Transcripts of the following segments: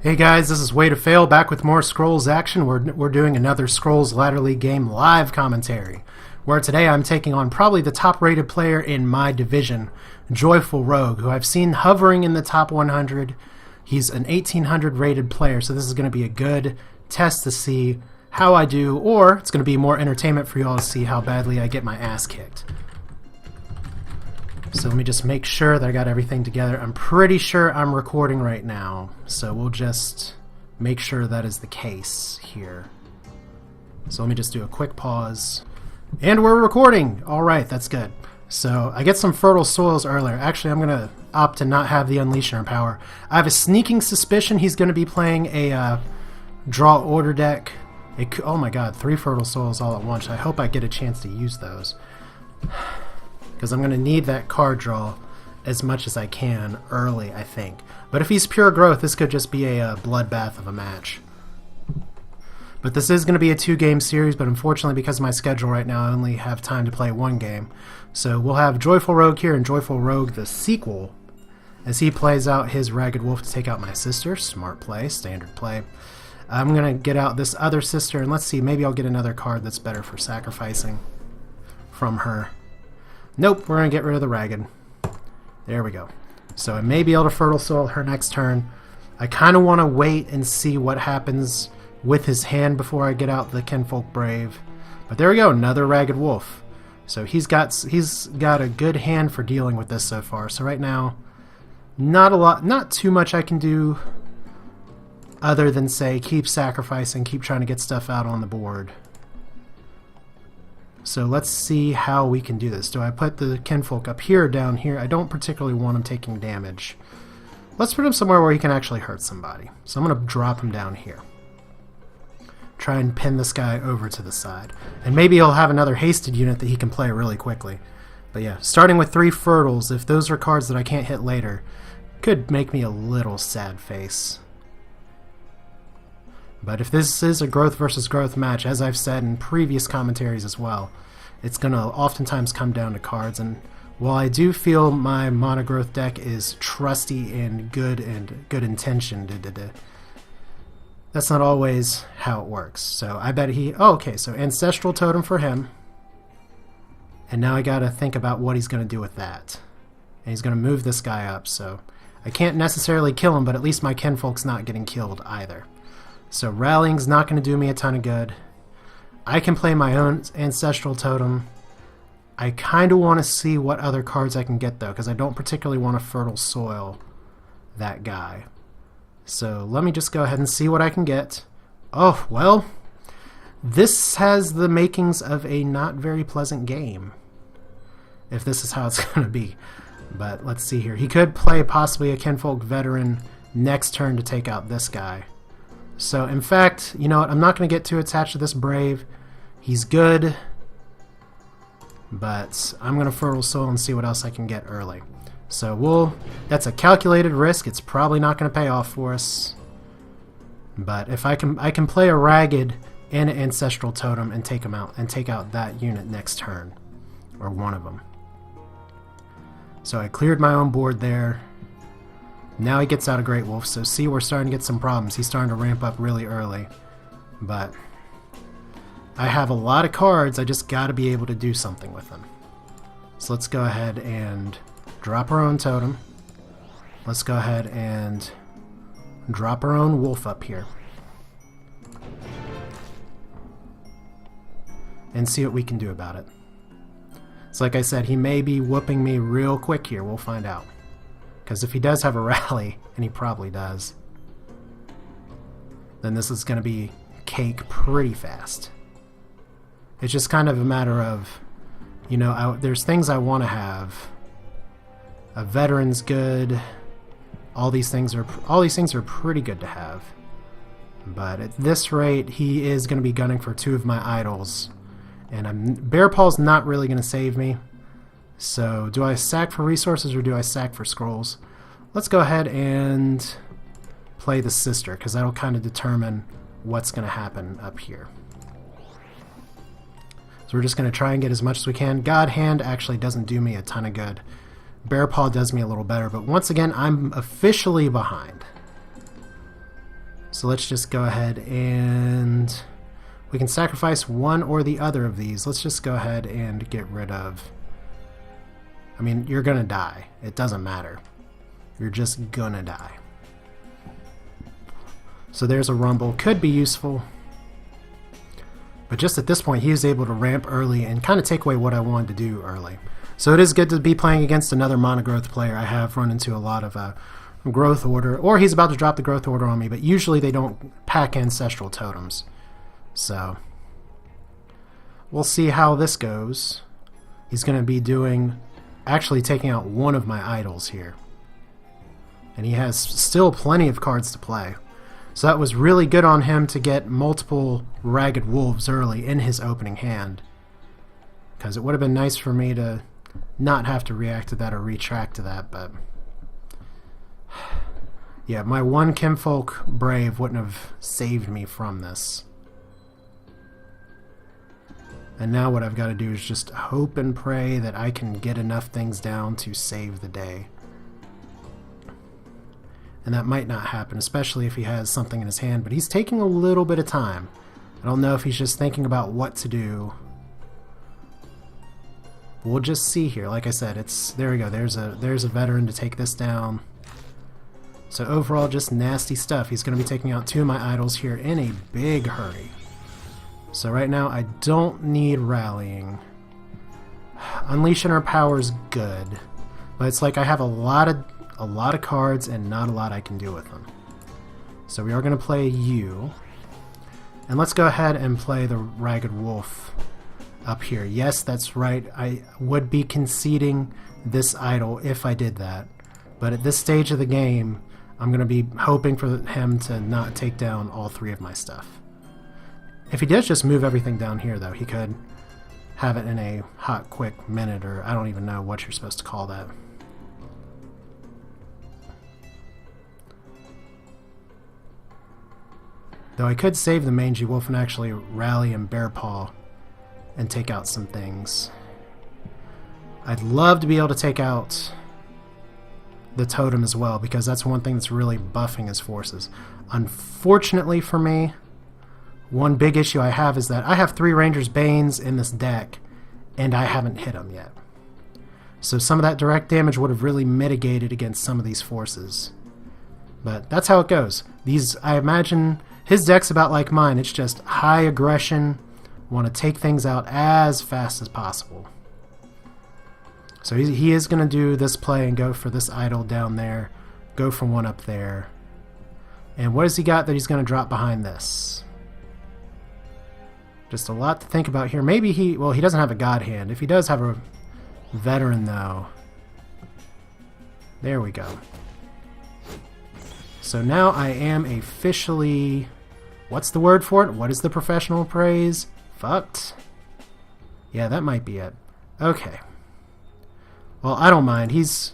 Hey guys, this is Way to Fail, back with more Scrolls action. We're doing another Scrolls Ladder League game live commentary, where today I'm taking on probably the top rated player in my division, JoyfulRogue, who I've seen hovering in the top 100. He's an 1800 rated player, so this is going to be a good test to see how I do, or it's going to be more entertainment for you all to see how badly I get my ass kicked. So let me just make sure that I got everything together. I'm pretty sure I'm recording right now, so we'll just make sure that is the case here. So let me just do a quick pause. And we're recording! Alright, that's good. So I get some fertile soils earlier. Actually, I'm going to opt to not have the Unleasher power. I have a sneaking suspicion he's going to be playing a draw order deck. Oh my god, 3 fertile soils all at once. I hope I get a chance to use those, because I'm going to need that card draw as much as I can early, I think. But if he's pure growth, this could just be a bloodbath of a match. But this is going to be a 2-game series, but unfortunately because of my schedule right now, I only have time to play 1 game. So we'll have JoyfulRogue here and JoyfulRogue the sequel, as he plays out his Ragged Wolf to take out my sister. Smart play, standard play. I'm going to get out this other sister, and let's see, maybe I'll get another card that's better for sacrificing from her. Nope, we're going to get rid of the Ragged. There we go. So I may be able to Fertile Soil her next turn. I kind of want to wait and see what happens with his hand before I get out the Kinfolk Brave. But there we go, another Ragged Wolf. So he's got a good hand for dealing with this so far. So right now, not too much I can do other than say keep sacrificing, keep trying to get stuff out on the board. So let's see how we can do this. Do I put the Kinfolk up here or down here? I don't particularly want him taking damage. Let's put him somewhere where he can actually hurt somebody. So I'm going to drop him down here. Try and pin this guy over to the side. And maybe he'll have another hasted unit that he can play really quickly. But yeah, starting with 3 Fertiles, if those are cards that I can't hit later, could make me a little sad face. But if this is a growth versus growth match, as I've said in previous commentaries as well, it's going to oftentimes come down to cards. And while I do feel my monogrowth deck is trusty and good intentioned, that's not always how it works. So I bet okay, so Ancestral Totem for him. And now I got to think about what he's going to do with that. And he's going to move this guy up, so I can't necessarily kill him, but at least my Kinfolk's not getting killed either. So rallying's not going to do me a ton of good. I can play my own Ancestral Totem. I kind of want to see what other cards I can get, though, because I don't particularly want to Fertile Soil that guy. So let me just go ahead and see what I can get. Oh, well, this has the makings of a not very pleasant game, if this is how it's going to be. But let's see here. He could play possibly a Kinfolk Veteran next turn to take out this guy. So, in fact, you know what? I'm not going to get too attached to this Brave. He's good, but I'm going to Fertile Soul and see what else I can get early. So that's a calculated risk. It's probably not going to pay off for us. But if I can play a Ragged and an Ancestral Totem and take him out and take out that unit next turn, or one of them. So I cleared my own board there. Now he gets out a Great Wolf, so see, we're starting to get some problems. He's starting to ramp up really early. But I have a lot of cards, I just got to be able to do something with them. So let's go ahead and drop our own Totem. Let's go ahead and drop our own Wolf up here. And see what we can do about it. So like I said, he may be whooping me real quick here, we'll find out. Because if he does have a rally, and he probably does, then this is going to be cake pretty fast. It's just kind of a matter of, you know, there's things I want to have. A Veteran's good. All these things are pretty good to have. But at this rate, he is going to be gunning for 2 of my idols, and Bear Paw's not really going to save me. So, do I sack for resources or do I sack for scrolls? Let's go ahead and play the sister, because that'll kind of determine what's going to happen up here. So we're just going to try and get as much as we can. God Hand actually doesn't do me a ton of good. Bear Paw does me a little better, but once again, I'm officially behind. So let's just go ahead and we can sacrifice one or the other of these. Let's just go ahead and get rid of... I mean, you're gonna die. It doesn't matter. You're just gonna die. So there's a rumble. Could be useful. But just at this point, he was able to ramp early and kind of take away what I wanted to do early. So it is good to be playing against another mono-growth player. I have run into a lot of growth order, or he's about to drop the growth order on me, but usually they don't pack ancestral totems. So we'll see how this goes. He's going to be doing, actually taking out one of my idols here. And he has still plenty of cards to play. So that was really good on him to get multiple Ragged Wolves early in his opening hand. Because it would have been nice for me to not have to react to that or retract to that, but... yeah, my one Kinfolk Brave wouldn't have saved me from this. And now what I've got to do is just hope and pray that I can get enough things down to save the day. And that might not happen, especially if he has something in his hand, but he's taking a little bit of time. I don't know if he's just thinking about what to do. We'll just see here. Like I said, there we go. There's a veteran to take this down. So overall, just nasty stuff. He's going to be taking out two of my idols here in a big hurry. So right now, I don't need rallying. Unleashing our power is good, but it's like I have a lot of cards and not a lot I can do with them. So we are going to play you, and let's go ahead and play the Ragged Wolf up here. Yes, that's right. I would be conceding this idol if I did that, but at this stage of the game, I'm going to be hoping for him to not take down all three of my stuff. If he does just move everything down here, though, he could have it in a hot, quick minute, or I don't even know what you're supposed to call that. Though I could save the Mangy Wolf and actually rally and Bear Paw and take out some things. I'd love to be able to take out the Totem as well, because that's one thing that's really buffing his forces. Unfortunately for me, one big issue I have is that I have 3 Ranger's Banes in this deck, and I haven't hit them yet. So some of that direct damage would have really mitigated against some of these forces. But that's how it goes. I imagine his deck's about like mine. It's just high aggression, want to take things out as fast as possible. So he is going to do this play and go for this idol down there, go for one up there. And what has he got that he's going to drop behind this? Just a lot to think about here. Maybe he doesn't have a God Hand. If he does have a veteran, though. There we go. So now I am officially... what's the word for it? What is the professional praise? Fucked? Yeah, that might be it. Okay. Well, I don't mind. He's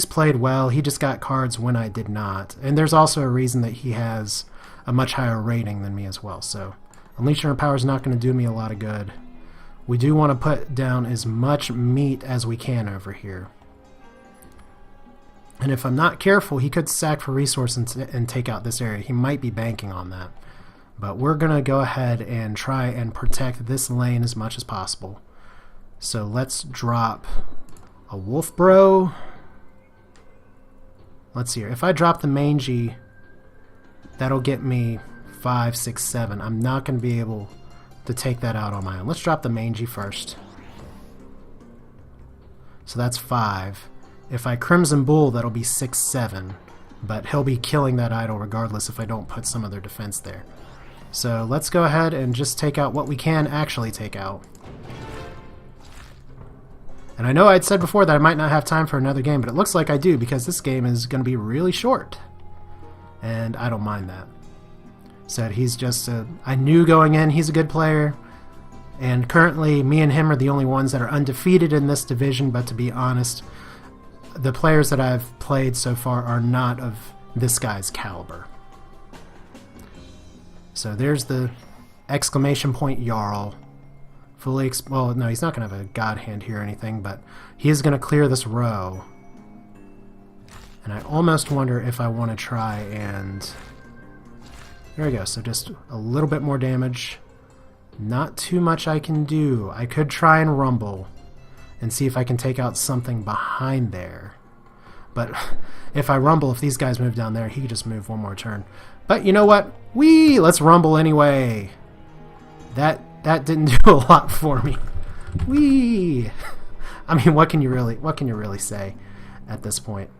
played well. He just got cards when I did not. And there's also a reason that he has a much higher rating than me as well. So Unleashing Our Power is not going to do me a lot of good. We do want to put down as much meat as we can over here. And if I'm not careful, he could sack for resource and take out this area. He might be banking on that. But we're going to go ahead and try and protect this lane as much as possible. So let's drop a Wolf Bro. Let's see here. If I drop the Mangy, that'll get me 5, 6, 7. I'm not going to be able to take that out on my own. Let's drop the Mangy first. So that's 5. If I Crimson Bull, that'll be 6, 7. But he'll be killing that idol regardless if I don't put some other defense there. So let's go ahead and just take out what we can actually take out. And I know I'd said before that I might not have time for another game, but it looks like I do, because this game is going to be really short. And I don't mind that. Said he's just I knew going in he's a good player, and currently me and him are the only ones that are undefeated in this division, but to be honest, the players that I've played so far are not of this guy's caliber. So there's the exclamation point Jarl. Well, no, he's not going to have a God Hand here or anything, but he is going to clear this row. And I almost wonder if I want to try and There we go, so just a little bit more damage. Not too much I can do. I could try and rumble and see if I can take out something behind there. But if I rumble, if these guys move down there, he could just move one more turn. But you know what? Whee! Let's rumble anyway. That didn't do a lot for me. Whee! I mean, what can you really say at this point?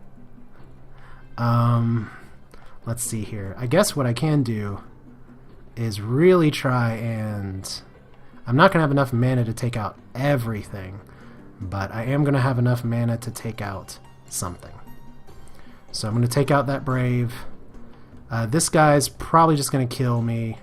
Let's see here. I guess what I can do is really try and... I'm not going to have enough mana to take out everything, but I am going to have enough mana to take out something. So I'm going to take out that Brave. This guy's probably just going to kill me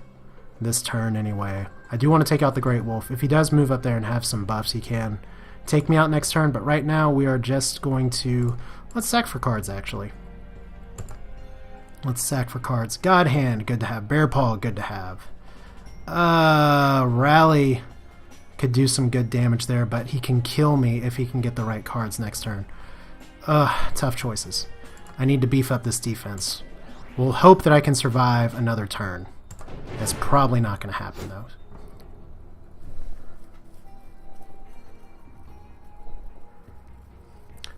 this turn anyway. I do want to take out the Great Wolf. If he does move up there and have some buffs, he can take me out next turn, but right now we are just going to... Let's sack for cards, actually. Let's sack for cards. God Hand, good to have. Bear Paw, good to have. Rally could do some good damage there, but he can kill me if he can get the right cards next turn. Tough choices. I need to beef up this defense. We'll hope that I can survive another turn. That's probably not going to happen, though.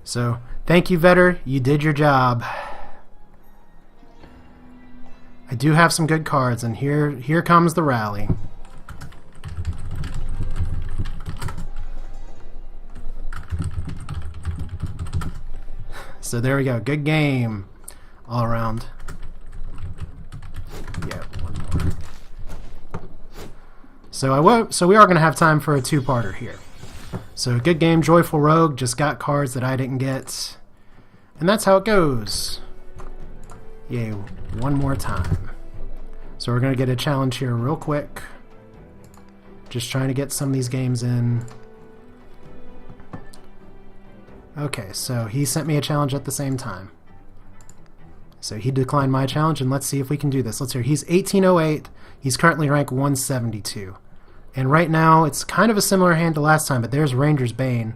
So, thank you, Vetter. You did your job. I do have some good cards, and here comes the rally. So there we go. Good game all around. Yeah, one more. So we are going to have time for a two-parter here. So good game, Joyful Rogue. Just got cards that I didn't get. And that's how it goes. Yay, one more time. So we're going to get a challenge here real quick. Just trying to get some of these games in. Okay, so he sent me a challenge at the same time. So he declined my challenge, and let's see if we can do this. Let's hear. He's 1808. He's currently ranked 172. And right now, it's kind of a similar hand to last time, but there's Ranger's Bane.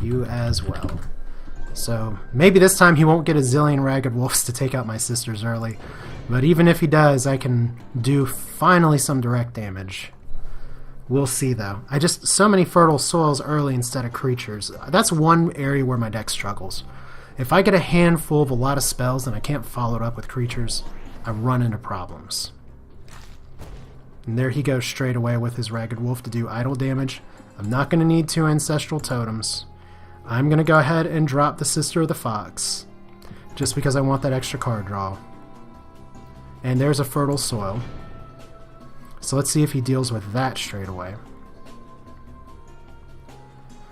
You as well. So maybe this time he won't get a zillion Ragged Wolves to take out my sisters early. But even if he does, I can do finally some direct damage. We'll see, though. So many Fertile Soils early instead of creatures. That's one area where my deck struggles. If I get a handful of a lot of spells and I can't follow it up with creatures, I run into problems. And there he goes straight away with his Ragged Wolf to do idle damage. I'm not going to need 2 Ancestral Totems. I'm going to go ahead and drop the Sister of the Fox, just because I want that extra card draw. And there's a Fertile Soil. So let's see if he deals with that straight away.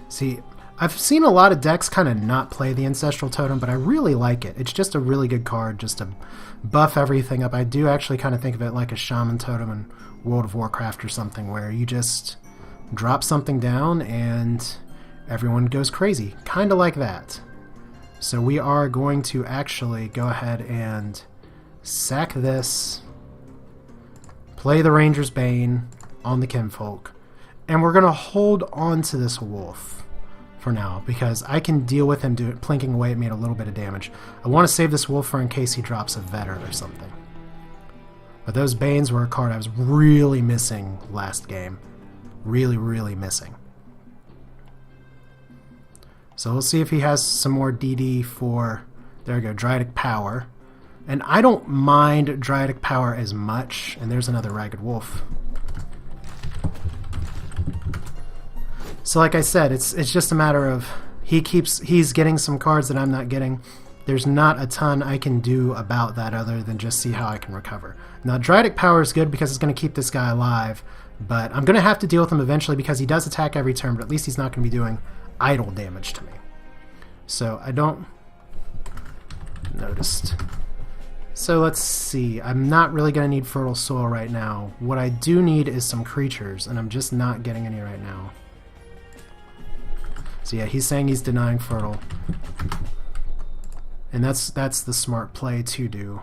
See, I've seen a lot of decks kind of not play the Ancestral Totem, but I really like it. It's just a really good card just to buff everything up. I do actually kind of think of it like a Shaman Totem in World of Warcraft or something, where you just drop something down and everyone goes crazy. Kind of like that. So we are going to actually go ahead and sack this, play the Ranger's Bane on the Kinfolk, and we're going to hold on to this Wolf for now, because I can deal with him plinking away at me at a little bit of damage. I want to save this Wolf for in case he drops a Vetter or something. But those Banes were a card I was really missing last game. Really, really missing. So we'll see if he has some more DD for, there we go, Dryatic Power. And I don't mind Dryatic Power as much. And there's another Ragged Wolf. So like I said, it's just a matter of he's getting some cards that I'm not getting. There's not a ton I can do about that other than just see how I can recover. Now Dryatic Power is good because it's going to keep this guy alive, but I'm going to have to deal with him eventually because he does attack every turn, but at least he's not going to be doing idle damage to me. So I don't... Noticed. So let's see. I'm not really going to need Fertile Soil right now. What I do need is some creatures, and I'm just not getting any right now. So yeah, he's saying he's denying Fertile. And that's the smart play to do.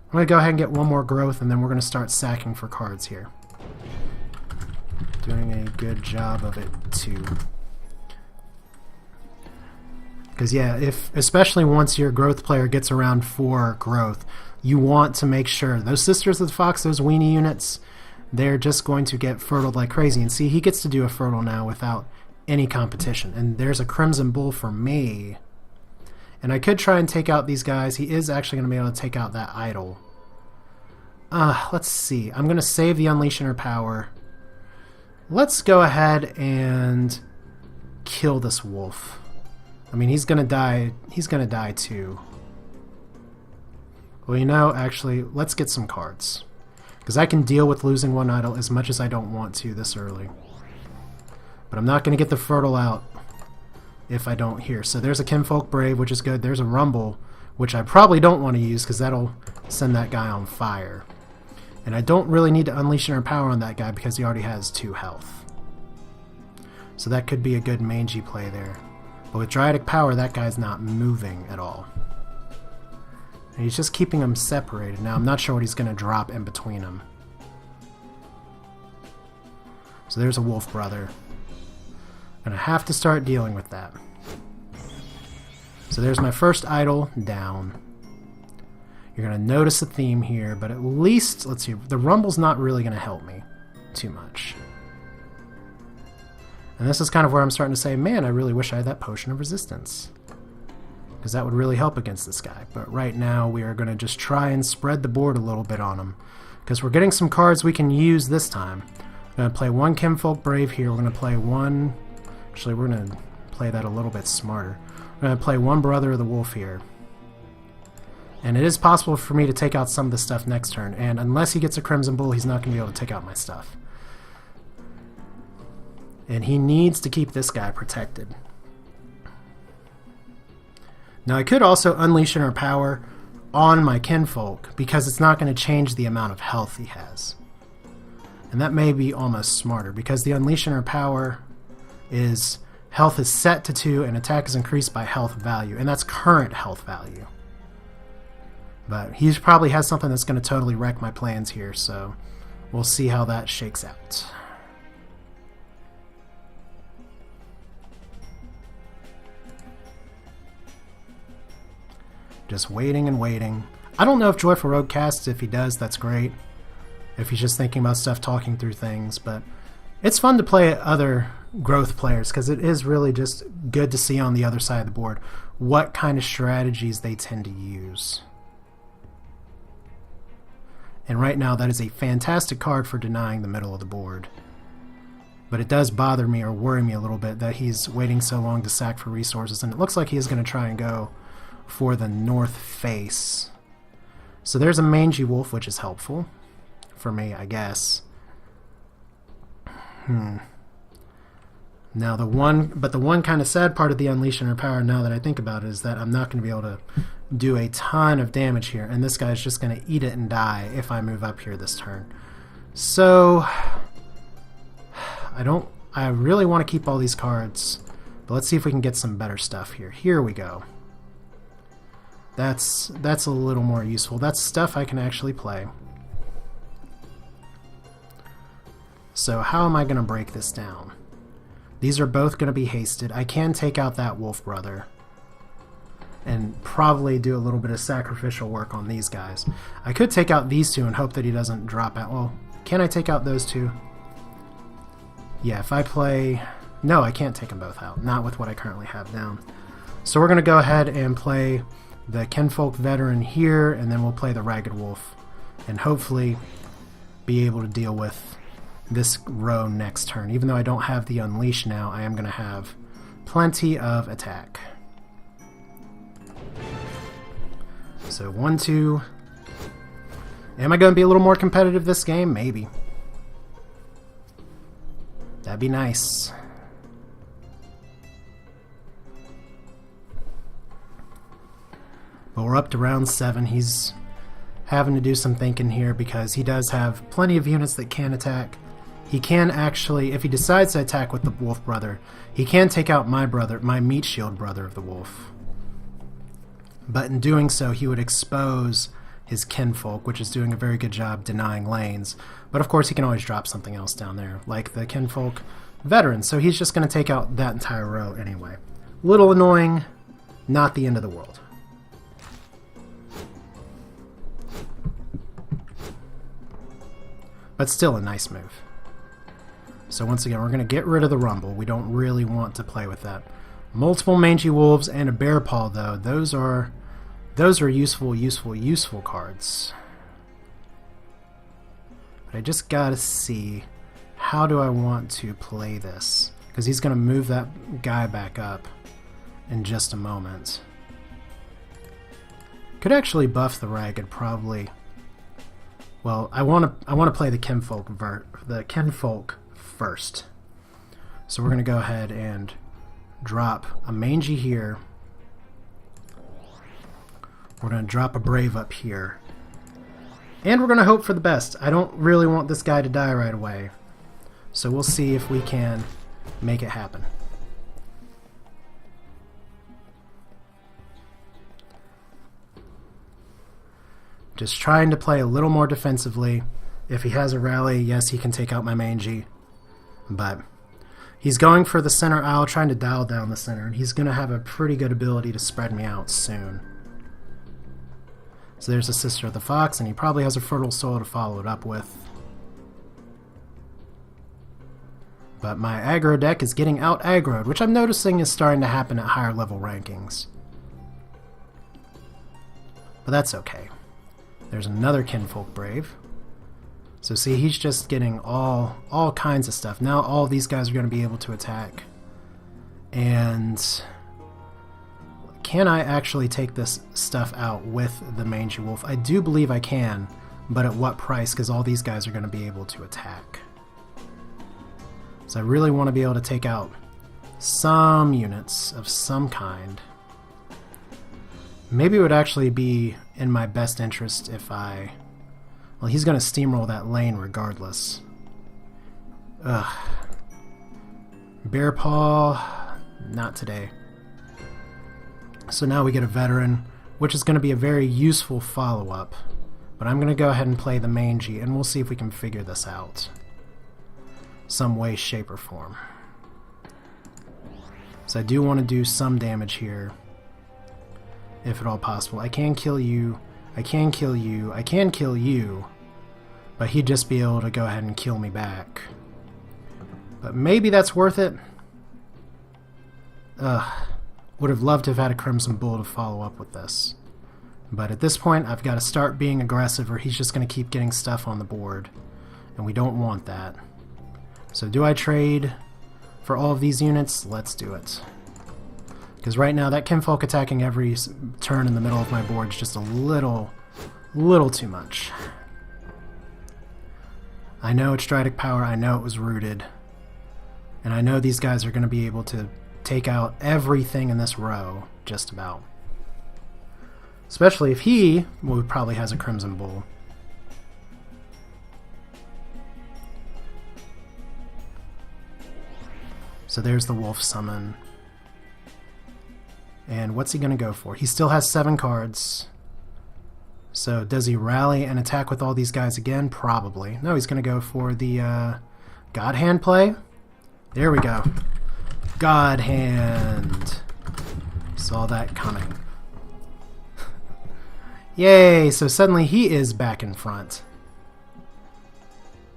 I'm going to go ahead and get one more growth, and then we're going to start sacking for cards here. Doing a good job of it, too. Because yeah, especially once your growth player gets around 4 growth, you want to make sure. Those Sisters of the Fox, those weenie units, they're just going to get fertiled like crazy. And see, he gets to do a fertile now without any competition. And there's a Crimson Bull for me. And I could try and take out these guys. He is actually going to be able to take out that idol. Let's see. I'm going to save the Unleash Inner Power. Let's go ahead and kill this wolf. I mean, he's going to die. He's going to die too. Well, you know, actually, let's get some cards. Because I can deal with losing one idol as much as I don't want to this early. But I'm not going to get the fertile out if I don't here. So there's a Kinfolk Brave, which is good. There's a Rumble, which I probably don't want to use because that'll send that guy on fire. And I don't really need to Unleash Inner Power on that guy because he already has 2 health. So that could be a good mangy play there. But with Dryatic Power, that guy's not moving at all. And he's just keeping them separated. Now, I'm not sure what he's going to drop in between them. So there's a Wolf Brother. Gonna have to start dealing with that. So there's my first idol down. You're gonna notice a theme here, but at least, let's see, the Rumble's not really gonna help me too much. And this is kind of where I'm starting to say, man, I really wish I had that Potion of Resistance. Because that would really help against this guy. But right now we are gonna just try and spread the board a little bit on him. Because we're getting some cards we can use this time. We're gonna play one Kinfolk Brave here, we're gonna play one... Actually, we're going to play that a little bit smarter. We're going to play one Brother of the Wolf here. And it is possible for me to take out some of the stuff next turn. And unless he gets a Crimson Bull, he's not going to be able to take out my stuff. And he needs to keep this guy protected. Now, I could also Unleash Inner Power on my Kinfolk, because it's not going to change the amount of health he has. And that may be almost smarter, because the Unleash Inner Power... is health is set to 2 and attack is increased by health value, and that's current health value. But he probably has something that's going to totally wreck my plans here, so we'll see how that shakes out. Just waiting and waiting. I don't know if JoyfulRogue casts. If he does, that's great. If he's just thinking about stuff, talking through things, but it's fun to play other growth players because it is really just good to see on the other side of the board what kind of strategies they tend to use. And right now that is a fantastic card for denying the middle of the board. But it does bother me or worry me a little bit that he's waiting so long to sack for resources, and it looks like he is going to try and go for the north face. So there's a mangy wolf, which is helpful for me, I guess. Now the one kind of sad part of the Unleash Inner Power, now that I think about it, is that I'm not going to be able to do a ton of damage here, and this guy's just going to eat it and die if I move up here this turn. So I really want to keep all these cards, but let's see if we can get some better stuff here. Here we go. That's a little more useful. That's stuff I can actually play. So how am I going to break this down? These are both going to be hasted. I can take out that Wolf Brother and probably do a little bit of sacrificial work on these guys. I could take out these two and hope that he doesn't drop out. Well, can I take out those two? Yeah, if I play... No, I can't take them both out. Not with what I currently have down. So we're going to go ahead and play the Kinfolk Veteran here, and then we'll play the Ragged Wolf and hopefully be able to deal with this row next turn. Even though I don't have the Unleash now, I am going to have plenty of attack. So 1, 2. Am I going to be a little more competitive this game? Maybe. That'd be nice. But we're up to round 7. He's having to do some thinking here because he does have plenty of units that can attack. He can actually, if he decides to attack with the Wolf Brother, he can take out my brother, my Meat Shield Brother of the Wolf. But in doing so, he would expose his Kinfolk, which is doing a very good job denying lanes. But of course, he can always drop something else down there, like the Kinfolk Veteran. So he's just going to take out that entire row anyway. Little annoying, not the end of the world. but still a nice move. So once again, we're going to get rid of the rumble. We don't really want to play with that. Multiple mangy wolves and a bear paw, though. Those are useful cards. But I just gotta see, how do I want to play this? Because he's going to move that guy back up in just a moment. Could actually buff the ragged, probably. Well, I want to play the kinfolk first. So we're going to go ahead and drop a mangy here. We're going to drop a brave up here. And we're going to hope for the best. I don't really want this guy to die right away. So we'll see if we can make it happen. Just trying to play a little more defensively. If he has a rally, yes, he can take out my mangy. But he's going for the center aisle, trying to dial down the center, and he's going to have a pretty good ability to spread me out soon. So there's a Sister of the Fox, and he probably has a Fertile Soil to follow it up with. But my aggro deck is getting out aggroed, which I'm noticing is starting to happen at higher level rankings. But that's okay. There's another Kinfolk Brave. So see, he's just getting all kinds of stuff. Now all these guys are going to be able to attack. And can I actually take this stuff out with the Mangy Wolf? I do believe I can, but at what price? Because all these guys are going to be able to attack. So I really want to be able to take out some units of some kind. Maybe it would actually be in my best interest if I... Well, he's going to steamroll that lane regardless. Ugh. Bear Paw, not today. So now we get a veteran, which is going to be a very useful follow-up. But I'm going to go ahead and play the Mangy, and we'll see if we can figure this out. Some way, shape, or form. So I do want to do some damage here, if at all possible. I can kill you, I can kill you, I can kill you, but he'd just be able to go ahead and kill me back. But maybe that's worth it. Would have loved to have had a Crimson Bull to follow up with this. But at this point, I've got to start being aggressive or he's just going to keep getting stuff on the board. And we don't want that. So do I trade for all of these units? Let's do it. Because right now, that Kinfolk attacking every turn in the middle of my board is just a little too much. I know it's Stridic Power, I know it was rooted. And I know these guys are going to be able to take out everything in this row, just about. Especially if he probably has a Crimson Bull. So there's the Wolf Summon. And what's he going to go for? He still has 7 cards. So does he rally and attack with all these guys again? Probably. No, he's going to go for the God Hand play. There we go. God Hand. Saw that coming. Yay! So suddenly he is back in front.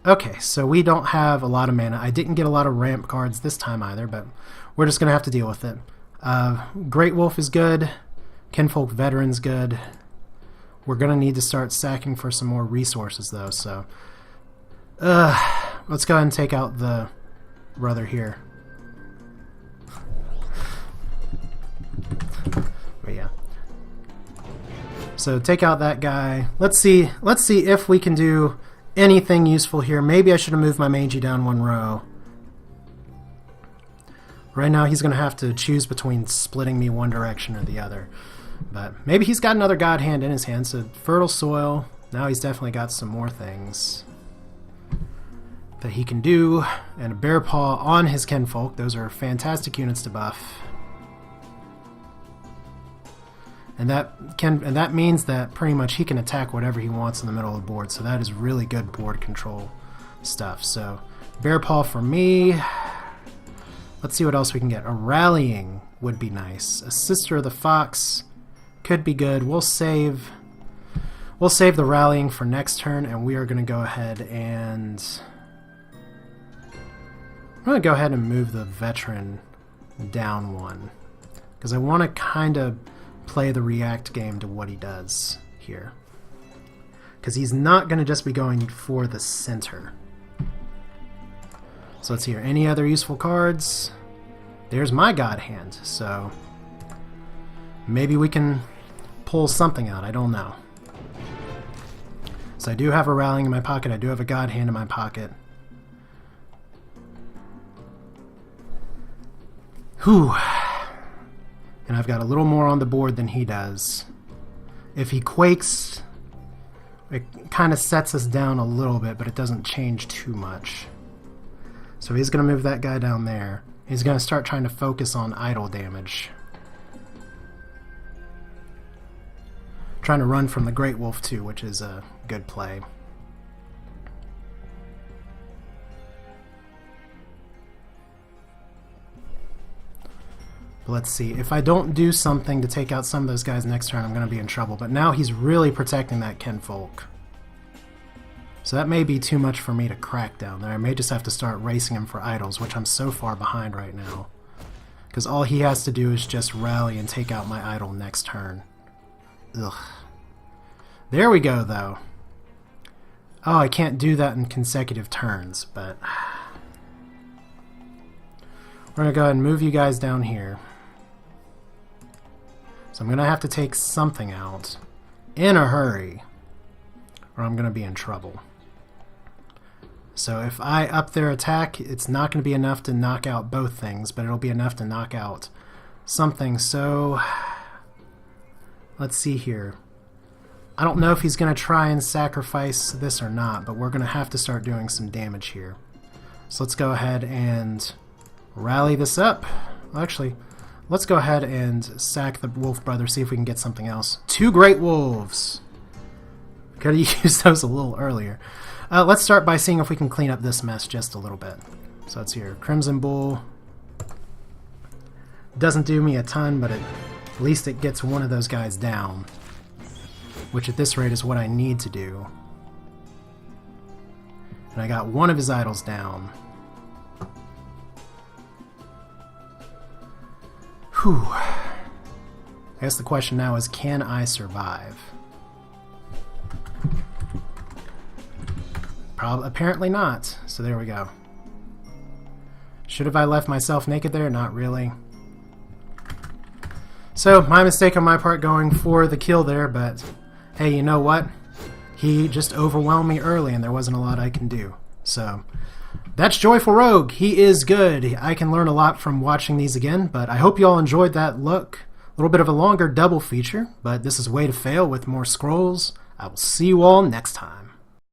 Okay, so we don't have a lot of mana. I didn't get a lot of ramp cards this time either, but we're just going to have to deal with it. Great Wolf is good. Kinfolk Veteran's good. We're going to need to start sacking for some more resources, though, so... let's go ahead and take out the brother here. But yeah. So take out that guy. Let's see if we can do anything useful here. Maybe I should have moved my Mangy down 1 row. Right now he's going to have to choose between splitting me one direction or the other. But maybe he's got another God Hand in his hand, so Fertile Soil. Now he's definitely got some more things that he can do. And a Bear Paw on his Kinfolk. Those are fantastic units to buff. And that means that pretty much he can attack whatever he wants in the middle of the board, so that is really good board control stuff. So, Bear Paw for me. Let's see what else we can get. A Rallying would be nice. A Sister of the Fox could be good. We'll save We'll save the rallying for next turn, and we are going to go ahead and... I'm going to go ahead and move the veteran down one, because I want to kind of play the react game to what he does here. Because he's not going to just be going for the center. So let's hear any other useful cards. There's my God Hand, so maybe we can pull something out. I don't know. So I do have a rallying in my pocket. I do have a God Hand in my pocket. Whew. And I've got a little more on the board than he does. If he quakes, it kind of sets us down a little bit, but it doesn't change too much. So he's going to move that guy down there. He's going to start trying to focus on idle damage. Trying to run from the Great Wolf too, which is a good play. But let's see. If I don't do something to take out some of those guys next turn, I'm going to be in trouble. But now he's really protecting that Kinfolk. So that may be too much for me to crack down there. I may just have to start racing him for idols, which I'm so far behind right now. Because all he has to do is just rally and take out my idol next turn. Ugh. There we go, though. Oh, I can't do that in consecutive turns, but... We're going to go ahead and move you guys down here. So I'm going to have to take something out in a hurry, or I'm going to be in trouble. So if I up their attack, it's not going to be enough to knock out both things, but it'll be enough to knock out something. So let's see here. I don't know if he's going to try and sacrifice this or not, but we're going to have to start doing some damage here. So let's go ahead and rally this up. Actually, let's go ahead and sack the Wolf Brother, see if we can get something else. 2 Great Wolves! Could have used those a little earlier. Let's start by seeing if we can clean up this mess just a little bit. So let's hear Crimson Bull. Doesn't do me a ton, but at least it gets one of those guys down. Which at this rate is what I need to do. And I got one of his idols down. Whew. I guess the question now is, can I survive? Apparently not, so there we go. Should have I left myself naked there? Not really. So, my mistake on my part going for the kill there, but hey, you know what? He just overwhelmed me early and there wasn't a lot I can do. So, that's Joyful Rogue. He is good. I can learn a lot from watching these again, but I hope you all enjoyed that look. A little bit of a longer double feature, but this is Way to Fail with more scrolls. I will see you all next time.